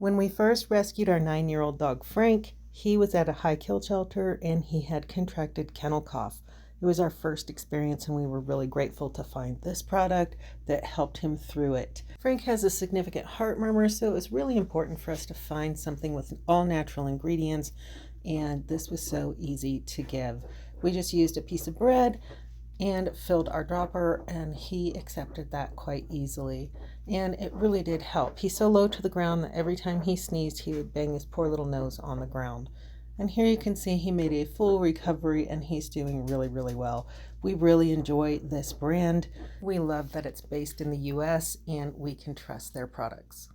When we first rescued our 9-year-old dog Frank, he was at a high kill shelter and he had contracted kennel cough. It was our first experience and we were really grateful to find this product that helped him through it. Frank has a significant heart murmur, so it was really important for us to find something with all natural ingredients, and this was so easy to give. We just used a piece of bread and filled our dropper, and he accepted that quite easily, and it really did help. He's so low to the ground that every time he sneezed he would bang his poor little nose on the ground. And here you can see he made a full recovery and he's doing really well. We really enjoy this brand. We love that it's based in the US and we can trust their products.